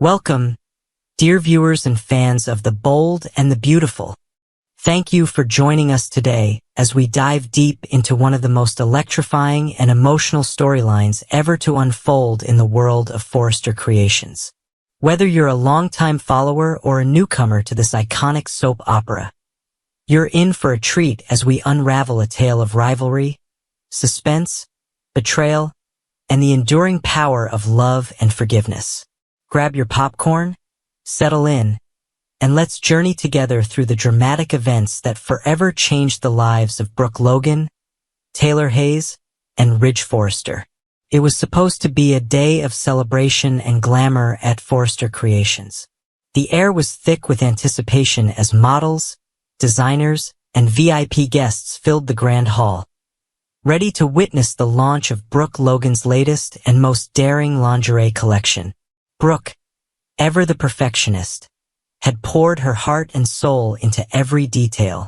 Welcome, dear viewers and fans of the bold and the beautiful. Thank you for joining us today as we dive deep into one of the most electrifying and emotional storylines ever to unfold in the world of Forrester creations. Whether you're a longtime follower or a newcomer to this iconic soap opera, you're in for a treat as we unravel a tale of rivalry, suspense, betrayal, and the enduring power of love and forgiveness. Grab your popcorn, settle in, and let's journey together through the dramatic events that forever changed the lives of Brooke Logan, Taylor Hayes, and Ridge Forrester. It was supposed to be a day of celebration and glamour at Forrester Creations. The air was thick with anticipation as models, designers, and VIP guests filled the grand hall, ready to witness the launch of Brooke Logan's latest and most daring lingerie collection. Brooke, ever the perfectionist, had poured her heart and soul into every detail.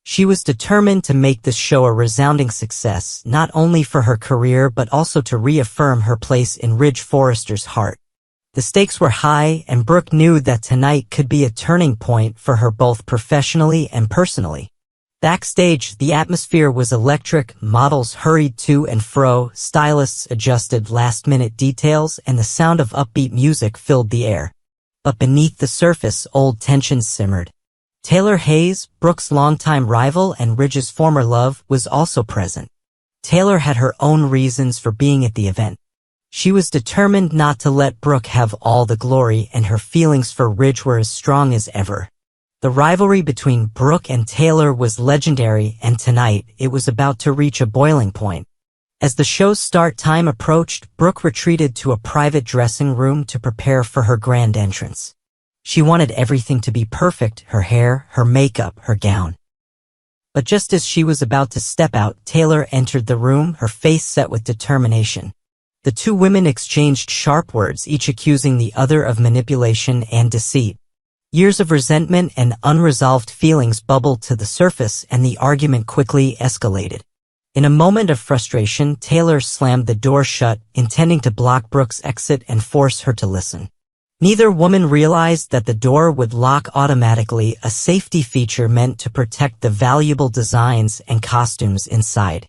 She was determined to make this show a resounding success, not only for her career but also to reaffirm her place in Ridge Forrester's heart. The stakes were high, and Brooke knew that tonight could be a turning point for her both professionally and personally. Backstage, the atmosphere was electric, models hurried to and fro, stylists adjusted last-minute details, and the sound of upbeat music filled the air. But beneath the surface, old tensions simmered. Taylor Hayes, Brooke's longtime rival and Ridge's former love, was also present. Taylor had her own reasons for being at the event. She was determined not to let Brooke have all the glory, and her feelings for Ridge were as strong as ever. The rivalry between Brooke and Taylor was legendary, and tonight it was about to reach a boiling point. As the show's start time approached, Brooke retreated to a private dressing room to prepare for her grand entrance. She wanted everything to be perfect: her hair, her makeup, her gown. But just as she was about to step out, Taylor entered the room, her face set with determination. The two women exchanged sharp words, each accusing the other of manipulation and deceit. Years of resentment and unresolved feelings bubbled to the surface, and the argument quickly escalated. In a moment of frustration, Taylor slammed the door shut, intending to block Brooke's exit and force her to listen. Neither woman realized that the door would lock automatically, a safety feature meant to protect the valuable designs and costumes inside.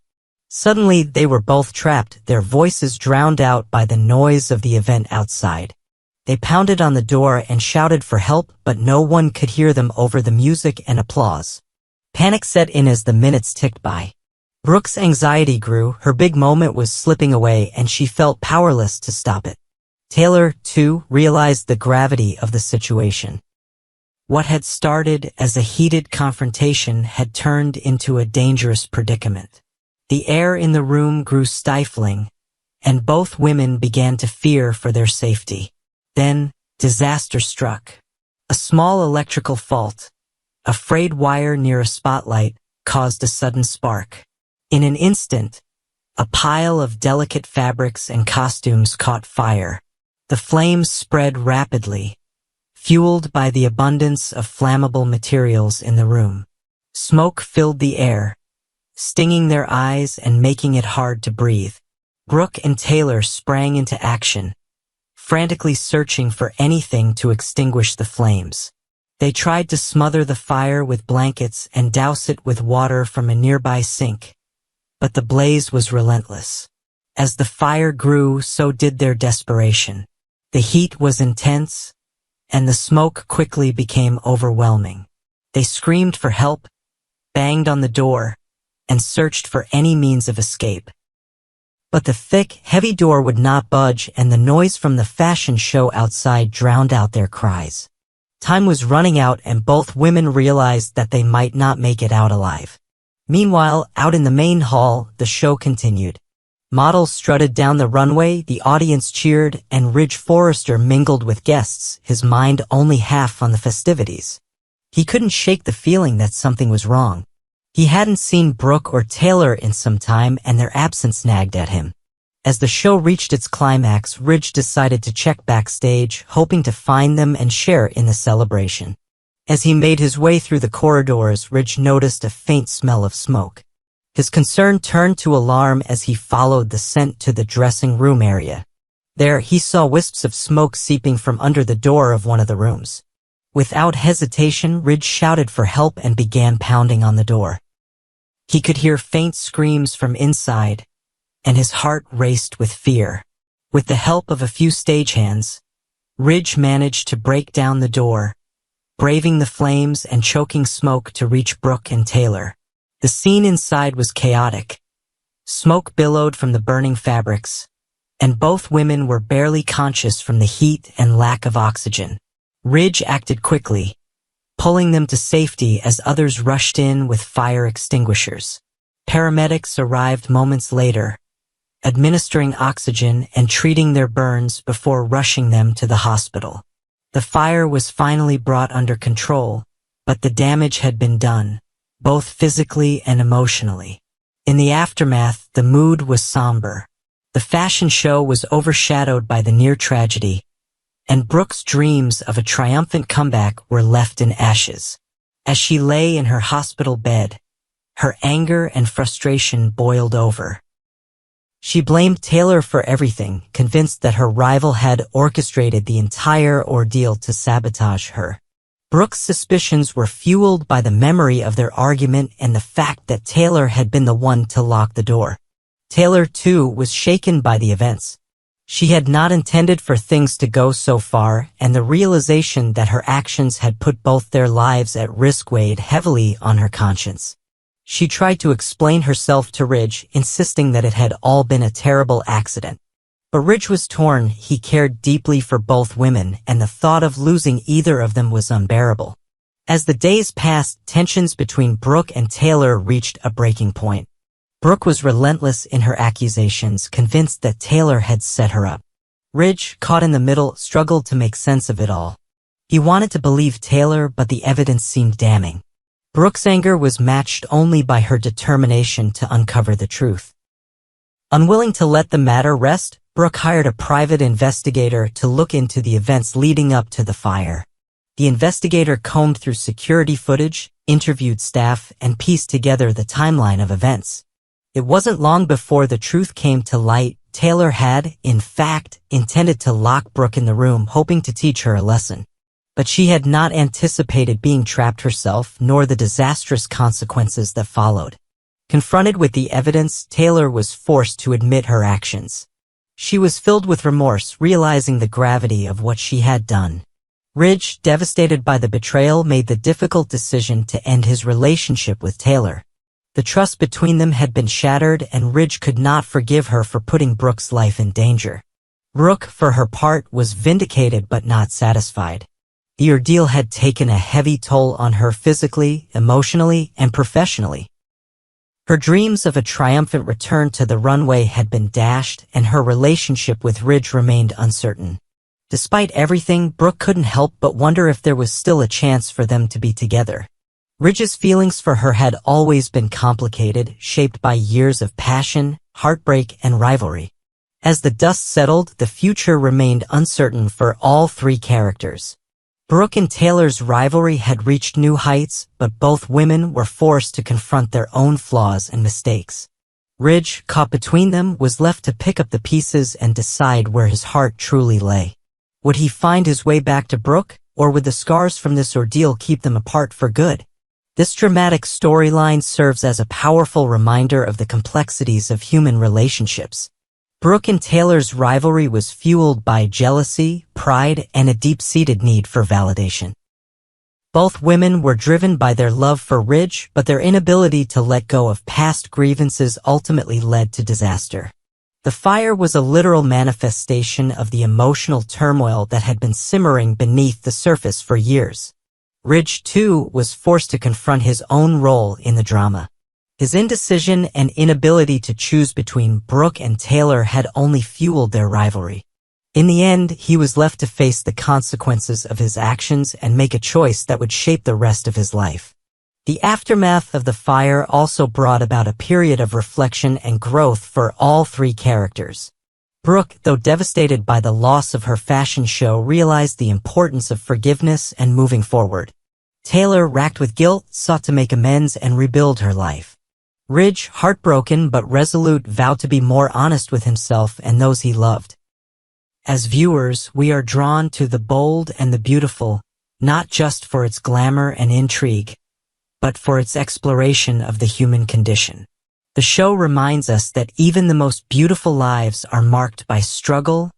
Suddenly, they were both trapped, their voices drowned out by the noise of the event outside. They pounded on the door and shouted for help, but no one could hear them over the music and applause. Panic set in as the minutes ticked by. Brooke's anxiety grew, her big moment was slipping away, and she felt powerless to stop it. Taylor, too, realized the gravity of the situation. What had started as a heated confrontation had turned into a dangerous predicament. The air in the room grew stifling, and both women began to fear for their safety. Then, disaster struck. A small electrical fault, a frayed wire near a spotlight, caused a sudden spark. In an instant, a pile of delicate fabrics and costumes caught fire. The flames spread rapidly, fueled by the abundance of flammable materials in the room. Smoke filled the air, stinging their eyes and making it hard to breathe. Brooke and Taylor sprang into action, frantically searching for anything to extinguish the flames. They tried to smother the fire with blankets and douse it with water from a nearby sink, but the blaze was relentless. As the fire grew, so did their desperation. The heat was intense, and the smoke quickly became overwhelming. They screamed for help, banged on the door, and searched for any means of escape. But the thick, heavy door would not budge, and the noise from the fashion show outside drowned out their cries. Time was running out, and both women realized that they might not make it out alive. Meanwhile, out in the main hall, the show continued. Models strutted down the runway, the audience cheered, and Ridge Forrester mingled with guests, his mind only half on the festivities. He couldn't shake the feeling that something was wrong. He hadn't seen Brooke or Taylor in some time, and their absence nagged at him. As the show reached its climax, Ridge decided to check backstage, hoping to find them and share in the celebration. As he made his way through the corridors, Ridge noticed a faint smell of smoke. His concern turned to alarm as he followed the scent to the dressing room area. There, he saw wisps of smoke seeping from under the door of one of the rooms. Without hesitation, Ridge shouted for help and began pounding on the door. He could hear faint screams from inside, and his heart raced with fear. With the help of a few stagehands, Ridge managed to break down the door, braving the flames and choking smoke to reach Brooke and Taylor. The scene inside was chaotic. Smoke billowed from the burning fabrics, and both women were barely conscious from the heat and lack of oxygen. Ridge acted quickly, pulling them to safety as others rushed in with fire extinguishers. Paramedics arrived moments later, administering oxygen and treating their burns before rushing them to the hospital. The fire was finally brought under control, but the damage had been done, both physically and emotionally. In the aftermath, the mood was somber. The fashion show was overshadowed by the near tragedy, and Brooke's dreams of a triumphant comeback were left in ashes. As she lay in her hospital bed, her anger and frustration boiled over. She blamed Taylor for everything, convinced that her rival had orchestrated the entire ordeal to sabotage her. Brooke's suspicions were fueled by the memory of their argument and the fact that Taylor had been the one to lock the door. Taylor, too, was shaken by the events. She had not intended for things to go so far, and the realization that her actions had put both their lives at risk weighed heavily on her conscience. She tried to explain herself to Ridge, insisting that it had all been a terrible accident. But Ridge was torn. He cared deeply for both women, and the thought of losing either of them was unbearable. As the days passed, tensions between Brooke and Taylor reached a breaking point. Brooke was relentless in her accusations, convinced that Taylor had set her up. Ridge, caught in the middle, struggled to make sense of it all. He wanted to believe Taylor, but the evidence seemed damning. Brooke's anger was matched only by her determination to uncover the truth. Unwilling to let the matter rest, Brooke hired a private investigator to look into the events leading up to the fire. The investigator combed through security footage, interviewed staff, and pieced together the timeline of events. It wasn't long before the truth came to light. Taylor had, in fact, intended to lock Brooke in the room, hoping to teach her a lesson. But she had not anticipated being trapped herself, nor the disastrous consequences that followed. Confronted with the evidence, Taylor was forced to admit her actions. She was filled with remorse, realizing the gravity of what she had done. Ridge, devastated by the betrayal, made the difficult decision to end his relationship with Taylor. The trust between them had been shattered, and Ridge could not forgive her for putting Brooke's life in danger. Brooke, for her part, was vindicated but not satisfied. The ordeal had taken a heavy toll on her physically, emotionally, and professionally. Her dreams of a triumphant return to the runway had been dashed, and her relationship with Ridge remained uncertain. Despite everything, Brooke couldn't help but wonder if there was still a chance for them to be together. Ridge's feelings for her had always been complicated, shaped by years of passion, heartbreak, and rivalry. As the dust settled, the future remained uncertain for all three characters. Brooke and Taylor's rivalry had reached new heights, but both women were forced to confront their own flaws and mistakes. Ridge, caught between them, was left to pick up the pieces and decide where his heart truly lay. Would he find his way back to Brooke, or would the scars from this ordeal keep them apart for good? This dramatic storyline serves as a powerful reminder of the complexities of human relationships. Brooke and Taylor's rivalry was fueled by jealousy, pride, and a deep-seated need for validation. Both women were driven by their love for Ridge, but their inability to let go of past grievances ultimately led to disaster. The fire was a literal manifestation of the emotional turmoil that had been simmering beneath the surface for years. Ridge, too, was forced to confront his own role in the drama. His indecision and inability to choose between Brooke and Taylor had only fueled their rivalry. In the end, he was left to face the consequences of his actions and make a choice that would shape the rest of his life. The aftermath of the fire also brought about a period of reflection and growth for all three characters. Brooke, though devastated by the loss of her fashion show, realized the importance of forgiveness and moving forward. Taylor, racked with guilt, sought to make amends and rebuild her life. Ridge, heartbroken but resolute, vowed to be more honest with himself and those he loved. As viewers, we are drawn to the bold and the beautiful, not just for its glamour and intrigue, but for its exploration of the human condition. The show reminds us that even the most beautiful lives are marked by struggle,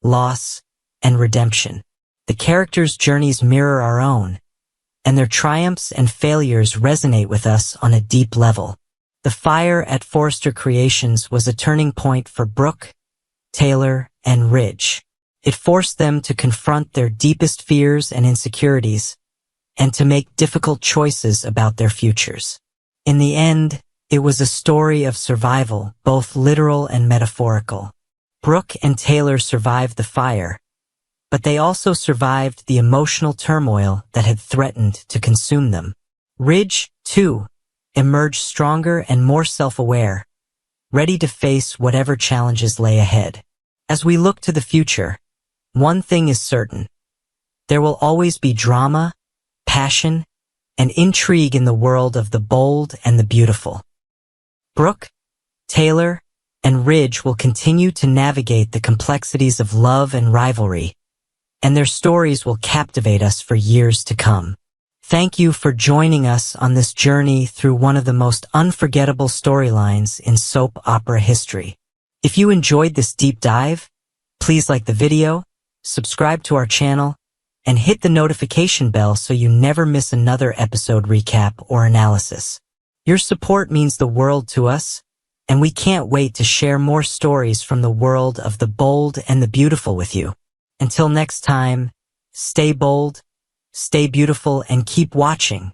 loss, and redemption. The characters' journeys mirror our own, and their triumphs and failures resonate with us on a deep level. The fire at Forrester Creations was a turning point for Brooke, Taylor, and Ridge. It forced them to confront their deepest fears and insecurities, and to make difficult choices about their futures. In the end, it was a story of survival, both literal and metaphorical. Brooke and Taylor survived the fire, but they also survived the emotional turmoil that had threatened to consume them. Ridge, too, emerged stronger and more self-aware, ready to face whatever challenges lay ahead. As we look to the future, one thing is certain. There will always be drama, passion, and intrigue in the world of the bold and the beautiful. Brooke, Taylor, and Ridge will continue to navigate the complexities of love and rivalry, and their stories will captivate us for years to come. Thank you for joining us on this journey through one of the most unforgettable storylines in soap opera history. If you enjoyed this deep dive, please like the video, subscribe to our channel, and hit the notification bell so you never miss another episode recap or analysis. Your support means the world to us, and we can't wait to share more stories from the world of the bold and the beautiful with you. Until next time, stay bold, stay beautiful, and keep watching.